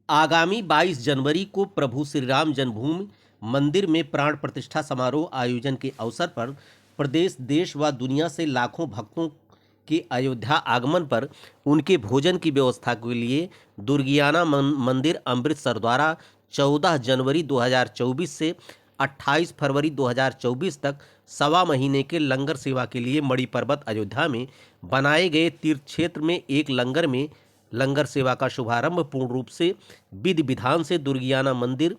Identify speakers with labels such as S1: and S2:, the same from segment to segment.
S1: आगामी 22 जनवरी को प्रभु श्री राम जन्मभूमि मंदिर में प्राण प्रतिष्ठा समारोह आयोजन के अवसर पर प्रदेश, देश व दुनिया से लाखों भक्तों के अयोध्या आगमन पर उनके भोजन की व्यवस्था के लिए दुर्गियाना मंदिर अमृतसर द्वारा 14 जनवरी 2024 से 28 फरवरी 2024 तक सवा महीने के लंगर सेवा के लिए मणि पर्वत अयोध्या में बनाए गए तीर्थ क्षेत्र में एक लंगर में लंगर सेवा का शुभारंभ पूर्ण रूप से विधि विधान से दुर्गियाना मंदिर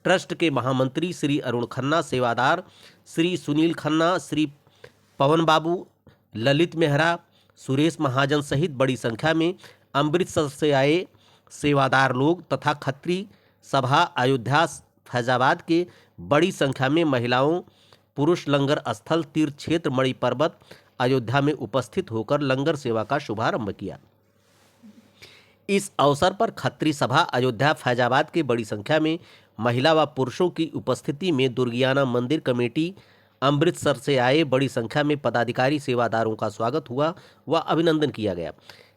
S1: ट्रस्ट के महामंत्री श्री अरुण खन्ना, सेवादार श्री सुनील खन्ना, श्री पवन बाबू, ललित मेहरा, सुरेश महाजन सहित बड़ी संख्या में अमृतसर से आए सेवादार लोग तथा खत्री सभा अयोध्या फैजाबाद के बड़ी संख्या में महिलाओं पुरुष लंगर स्थल तीर्थ क्षेत्र मणि पर्वत अयोध्या में उपस्थित होकर लंगर सेवा का शुभारंभ किया। इस अवसर पर खत्री सभा अयोध्या फैजाबाद के बड़ी संख्या में महिला व पुरुषों की उपस्थिति में दुर्गियाना मंदिर कमेटी अमृतसर से आए बड़ी संख्या में पदाधिकारी सेवादारों का स्वागत हुआ व अभिनंदन किया गया।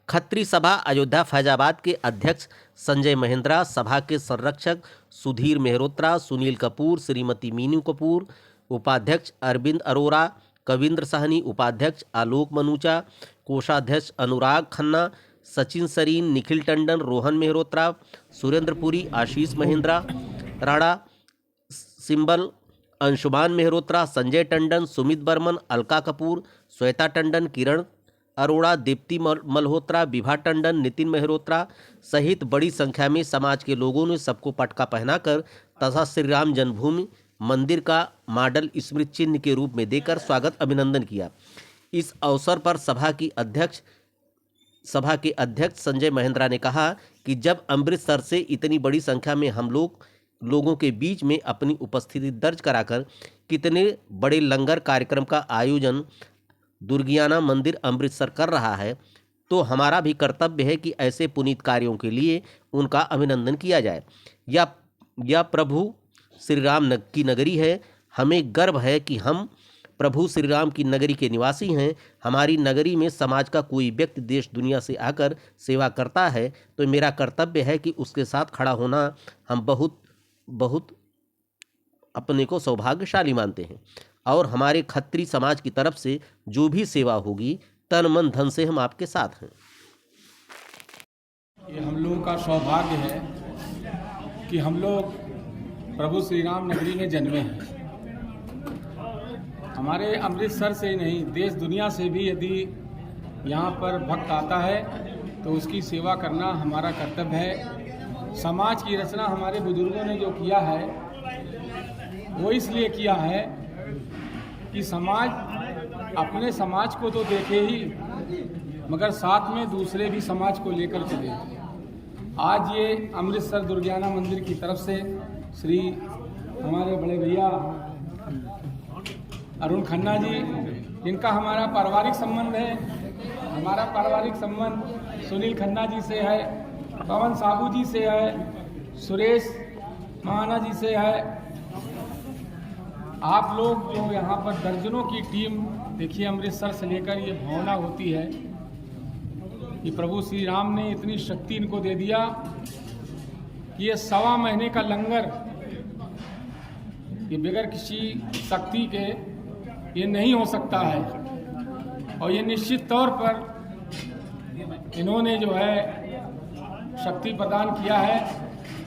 S1: खत्री सभा अयोध्या फैजाबाद के अध्यक्ष संजय महेंद्रा, सभा के संरक्षक सुधीर मेहरोत्रा, सुनील कपूर, श्रीमती मीनू कपूर, उपाध्यक्ष अरविंद अरोरा, कविंद्र साहनी, उपाध्यक्ष आलोक मनुचा, कोषाध्यक्ष अनुराग खन्ना, सचिन सरीन, निखिल टंडन, रोहन मेहरोत्रा, सुरेंद्रपुरी, आशीष महेंद्रा राणा, सिंबल, अंशुमान मेहरोत्रा, संजय टंडन, सुमित बर्मन, अलका कपूर, श्वेता टंडन, किरण अरोड़ा, दीप्ति मल्होत्रा, विभा टंडन, नितिन मेहरोत्रा सहित बड़ी संख्या में समाज के लोगों ने सबको पटका पहनाकर तथा श्री राम जन्मभूमि मंदिर का मॉडल स्मृति चिन्ह के रूप में देकर स्वागत अभिनंदन किया। इस अवसर पर सभा के अध्यक्ष संजय महेंद्रा ने कहा कि जब अमृतसर से इतनी बड़ी संख्या में हम लोगों के बीच में अपनी उपस्थिति दर्ज कराकर कितने बड़े लंगर कार्यक्रम का आयोजन दुर्गियाना मंदिर अमृतसर कर रहा है, तो हमारा भी कर्तव्य है कि ऐसे पुनीत कार्यों के लिए उनका अभिनंदन किया जाए। यह प्रभु श्री राम की नगरी है। हमें गर्व है कि हम प्रभु श्री राम की नगरी के निवासी हैं। हमारी नगरी में समाज का कोई व्यक्ति देश दुनिया से आकर सेवा करता है तो मेरा कर्तव्य है कि उसके साथ खड़ा होना हम बहुत अपने को सौभाग्यशाली मानते हैं और हमारे खत्री समाज की तरफ से जो भी सेवा होगी तन मन धन से हम आपके साथ हैं।
S2: ये हम लोगों का सौभाग्य है कि हम लोग प्रभु श्री राम नगरी में जन्मे हैं। हमारे अमृतसर से ही नहीं, देश दुनिया से भी यदि यहाँ पर भक्त आता है तो उसकी सेवा करना हमारा कर्तव्य है। समाज की रचना हमारे बुजुर्गों ने जो किया है वो इसलिए किया है कि समाज अपने समाज को तो देखे ही मगर साथ में दूसरे भी समाज को लेकर चले। आज ये अमृतसर दुर्गियाना मंदिर की तरफ से श्री हमारे बड़े भैया अरुण खन्ना जी, जिनका हमारा पारिवारिक संबंध है, हमारा पारिवारिक संबंध सुनील खन्ना जी से है, पवन साबू जी से है, सुरेश महाना जी से है। आप लोग जो यहाँ पर दर्जनों की टीम देखिए, अमृतसर से लेकर ये भावना होती है कि प्रभु श्री राम ने इतनी शक्ति इनको दे दिया कि ये सवा महीने का लंगर ये बगैर किसी शक्ति के ये नहीं हो सकता है। और ये निश्चित तौर पर इन्होंने जो है शक्ति प्रदान किया है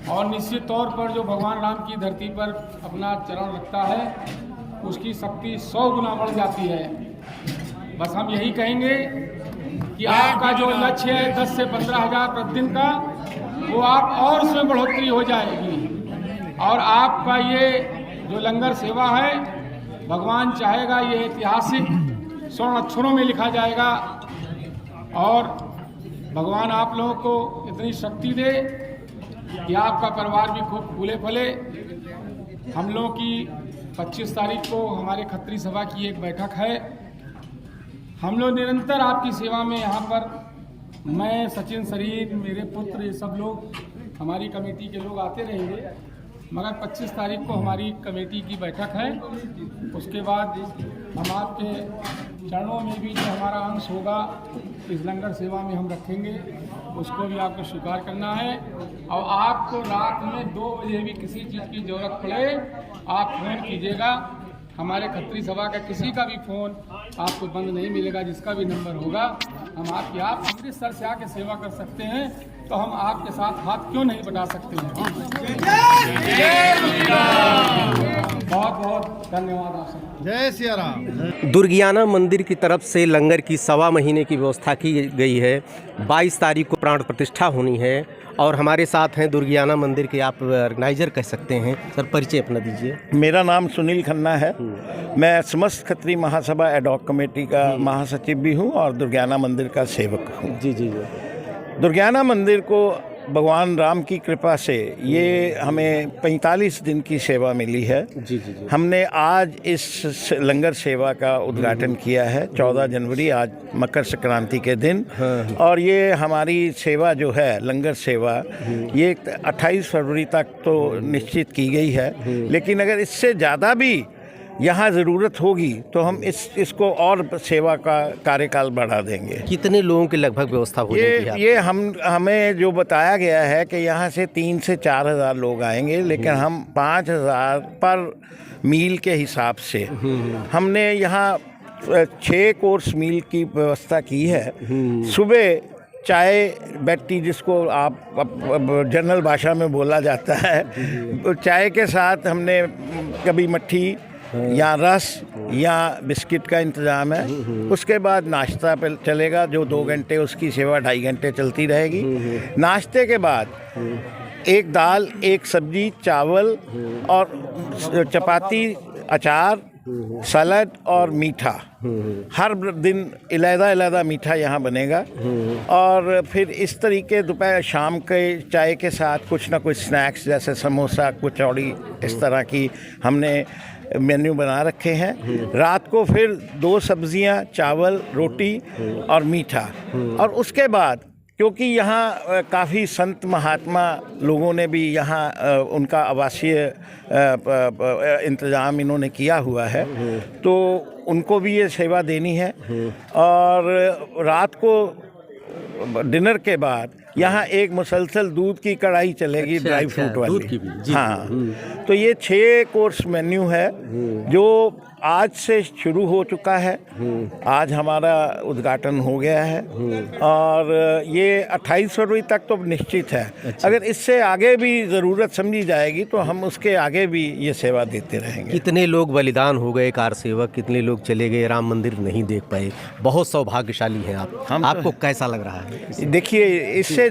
S2: और निश्चित तौर पर जो भगवान राम की धरती पर अपना चरण रखता है उसकी शक्ति 100 गुना बढ़ जाती है। बस हम यही कहेंगे कि आपका जो लक्ष्य है 10 से 15 हज़ार प्रतिदिन का, वो आप और उसमें बढ़ोतरी हो जाएगी और आपका ये जो लंगर सेवा है भगवान चाहेगा ये ऐतिहासिक स्वर्ण अक्षरों में लिखा जाएगा और भगवान आप लोगों को इतनी शक्ति दे कि आपका परिवार भी खूब फूले फले। हम लोगों की 25 तारीख को हमारे खत्री सभा की एक बैठक है। हम लोग निरंतर आपकी सेवा में यहाँ पर, मैं, सचिन सरीन, मेरे पुत्र, ये सब लोग हमारी कमेटी के लोग आते रहेंगे, मगर 25 तारीख को हमारी कमेटी की बैठक है। उसके बाद हम आपके चरणों में भी जो हमारा अंश होगा इस लंगर सेवा में हम रखेंगे। उसको भी आपको स्वीकार करना है। और आपको रात में 2 बजे भी किसी चीज़ की ज़रूरत पड़े आप फ़ोन कीजिएगा। हमारे खत्री सभा का किसी का भी फ़ोन आपको बंद नहीं मिलेगा। जिसका भी नंबर होगा हम आपकी आप अमृतसर से आके सेवा कर सकते हैं, तो हम आपके साथ हाथ क्यों नहीं बटा सकते हैं। बहुत बहुत धन्यवाद आप सबको।
S3: जय सिया राम।
S1: दुर्गियाना मंदिर की तरफ से लंगर की 1.25 महीने की व्यवस्था की गई है। 22 तारीख को प्राण प्रतिष्ठा होनी है और हमारे साथ हैं दुर्गियाना मंदिर के आप ऑर्गेनाइजर कह सकते हैं। सर परिचय अपना दीजिए।
S3: मेरा नाम सुनील खन्ना है। मैं समस्त खत्री महासभा एडॉक कमेटी का महासचिव भी हूँ और दुर्गियाना मंदिर का सेवक हूँ।
S1: जी जी जी।
S3: दुर्गियाना मंदिर को भगवान राम की कृपा से ये हमें 45 दिन की सेवा मिली है।
S1: जी जी जी।
S3: हमने आज इस लंगर सेवा का उद्घाटन किया है 14 जनवरी, आज मकर संक्रांति के दिन। और ये हमारी सेवा जो है लंगर सेवा ये 28 फरवरी तक तो निश्चित की गई है, लेकिन अगर इससे ज़्यादा भी यहाँ ज़रूरत होगी तो हम इसको और सेवा का कार्यकाल बढ़ा देंगे।
S1: कितने लोगों की लगभग व्यवस्था हो जाएगी?
S3: ये हमें जो बताया गया है कि यहाँ से 3 से 4 हज़ार लोग आएंगे, लेकिन हम 5,000 पर मील के हिसाब से हमने यहाँ 6 कोर्स मील की व्यवस्था की है। सुबह चाय बैठी जिसको आप जनरल भाषा में बोला जाता है, चाय के साथ हमने कभी मट्ठी या रस या बिस्किट का इंतज़ाम है। उसके बाद नाश्ता पे चलेगा जो 2 घंटे, उसकी सेवा 2.5 घंटे चलती रहेगी। नाश्ते के बाद एक दाल, एक सब्जी, चावल और चपाती, अचार, सलाद और मीठा। हर दिन अलग-अलग मीठा यहाँ बनेगा। और फिर इस तरीके दोपहर शाम के चाय के साथ कुछ ना कुछ स्नैक्स जैसे समोसा, कचौड़ी, इस तरह की हमने मेन्यू बना रखे हैं। रात को फिर 2 सब्जियां, चावल, रोटी और मीठा। और उसके बाद क्योंकि यहाँ काफ़ी संत महात्मा लोगों ने भी यहाँ उनका आवासीय इंतज़ाम इन्होंने किया हुआ है, तो उनको भी ये सेवा देनी है। और रात को डिनर के बाद यहाँ एक मुसलसल दूध की कढ़ाई चलेगी, ड्राई फ्रूट वाली।
S1: दूध की भी?
S3: हाँ, तो ये 6 कोर्स मेन्यू है जो आज से शुरू हो चुका है। आज हमारा उद्घाटन हो गया है और ये 28 फरवरी तक तो निश्चित है। अगर इससे आगे भी ज़रूरत समझी जाएगी तो हम उसके आगे भी ये सेवा देते रहेंगे।
S1: कितने लोग बलिदान हो गए कार सेवक, कितने लोग चले गए, राम मंदिर नहीं देख पाए। बहुत सौभाग्यशाली हैं आप। आपको कैसा लग रहा है?
S3: देखिए, इससे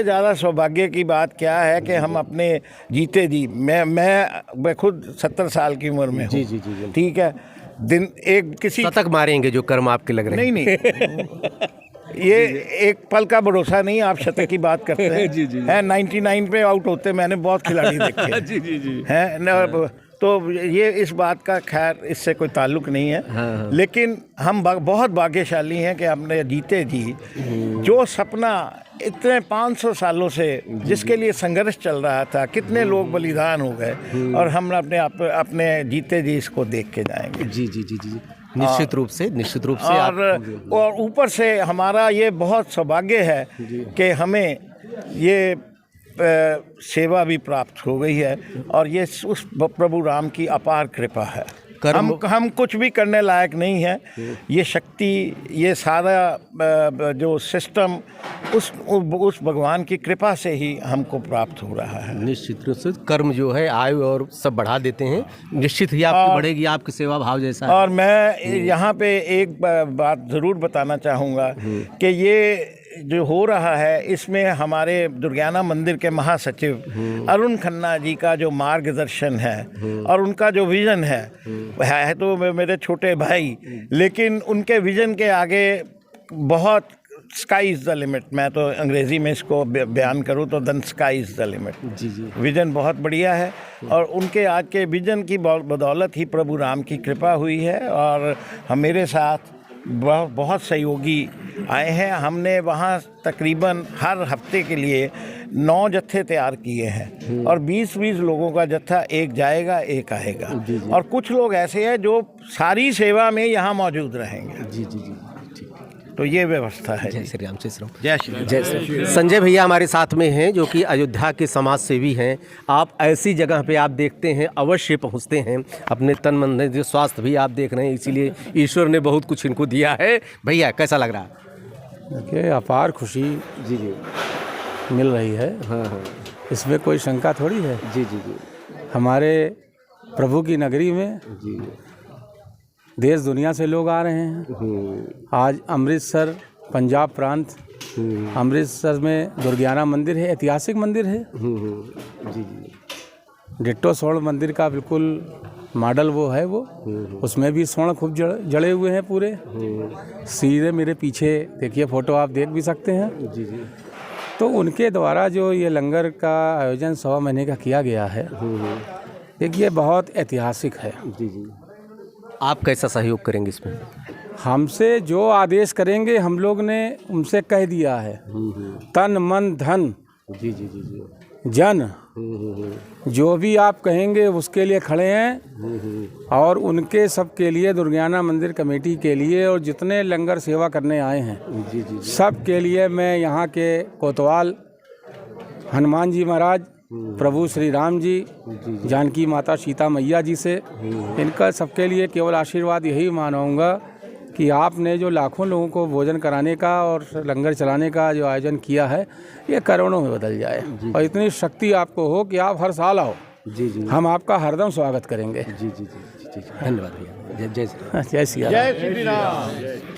S3: ज़्यादा सौभाग्य की बात क्या है कि हम अपने जीते जी, मैं खुद 70 साल की उम्र में हूँ।
S1: जी जी जी।
S3: ठीक है, दिन एक किसी
S1: शतक मारेंगे जो कर्म आपके लग रहे हैं।
S3: नहीं ये एक पल का भरोसा नहीं। आप शतक की बात करते हैं।
S1: जी जी।
S3: है 99 पे आउट होते मैंने बहुत खिलाड़ी देखे
S1: जी जी जी।
S3: हैं। तो ये इस बात का खैर इससे कोई ताल्लुक नहीं है।
S1: हाँ।
S3: लेकिन हम बहुत भाग्यशाली हैं कि हमने जीते जी जो सपना इतने 500 सालों से जिसके लिए संघर्ष चल रहा था, कितने लोग बलिदान हो गए और हम अपने जीते जी इसको देख के जाएंगे।
S1: जी जी जी जी। निश्चित रूप से
S3: और ऊपर से हमारा ये बहुत सौभाग्य है कि हमें ये सेवा भी प्राप्त हो गई है और ये उस प्रभु राम की अपार कृपा है। हम कुछ भी करने लायक नहीं है। ये शक्ति, ये सारा जो सिस्टम उस भगवान की कृपा से ही हमको प्राप्त हो रहा है।
S1: निश्चित रूप से कर्म जो है आयु और सब बढ़ा देते हैं, निश्चित ही आपकी बढ़ेगी, आपकी सेवा भाव जैसा है।
S3: और मैं यहाँ पे एक बात ज़रूर बताना चाहूँगा कि ये जो हो रहा है इसमें हमारे दुर्गियाना मंदिर के महासचिव अरुण खन्ना जी का जो मार्गदर्शन है और उनका जो विज़न है तो मेरे छोटे भाई, लेकिन उनके विज़न के आगे बहुत स्काई इज़ द लिमिट। मैं तो अंग्रेज़ी में इसको बयान करूँ तो the sky is the limit.
S1: जी जी।
S3: विज़न बहुत बढ़िया है और उनके आज के विज़न की बदौलत ही प्रभु राम की कृपा हुई है और मेरे साथ बहुत सहयोगी आए हैं। हमने वहाँ तकरीबन हर हफ्ते के लिए 9 जत्थे तैयार किए हैं और 20-20 लोगों का जत्था, एक जाएगा एक आएगा। और कुछ लोग ऐसे हैं जो सारी सेवा में यहाँ मौजूद रहेंगे।
S1: जी जी जी। ठीक।
S3: तो ये व्यवस्था है।
S1: जय श्री राम, जय श्री राम।
S3: जय श्री राम।
S1: जय श्री राम। संजय भैया हमारे साथ में हैं जो कि अयोध्या के समाज सेवी हैं। आप ऐसी जगह पे आप देखते हैं, अवश्य पहुंचते हैं। अपने तन मन जो स्वास्थ्य भी आप देख रहे हैं, इसीलिए ईश्वर ने बहुत कुछ इनको दिया है। भैया कैसा लग रहा है?
S4: देखिए अपार खुशी
S1: जी जी
S4: मिल रही है।
S1: हाँ हाँ
S4: इसमें कोई शंका थोड़ी है।
S1: जी जी जी
S4: हमारे प्रभु की नगरी में
S1: जी
S4: देश दुनिया से लोग आ रहे हैं। आज अमृतसर पंजाब प्रांत, अमृतसर में दुर्गियाना मंदिर है, ऐतिहासिक मंदिर है।
S1: जी जी
S4: डिट्टो स्वर्ण मंदिर का बिल्कुल मॉडल वो है वो, उसमें भी स्वर्ण खूब जड़े हुए हैं पूरे। सीधे मेरे पीछे देखिए फोटो आप देख भी सकते हैं।
S1: जी जी
S4: तो उनके द्वारा जो ये लंगर का आयोजन 1.25 महीने का किया गया है, देखिए बहुत ऐतिहासिक है।
S1: जी जी आप कैसा सहयोग करेंगे इसमें?
S4: हमसे जो आदेश करेंगे हम लोग ने उनसे कह दिया है, तन मन धन
S1: जी जी जी जी
S4: जन जो भी आप कहेंगे उसके लिए खड़े हैं। और उनके सब के लिए दुर्गियाना मंदिर कमेटी के लिए और जितने लंगर सेवा करने आए हैं
S1: जी जी
S4: सब के लिए मैं यहाँ के कोतवाल हनुमान जी महाराज, प्रभु श्री राम जी, जानकी माता सीता मैया जी से इनका सबके लिए केवल आशीर्वाद यही मानूंगा कि आपने जो लाखों लोगों को भोजन कराने का और लंगर चलाने का जो आयोजन किया है, ये करोड़ों में बदल जाए और इतनी शक्ति आपको हो कि आप हर साल आओ।
S1: जी जी
S4: हम आपका हरदम स्वागत करेंगे।
S1: जी जी जी जी धन्यवाद भैया। जय श्री राम।
S4: जय श्री राम।
S3: जय श्री राम।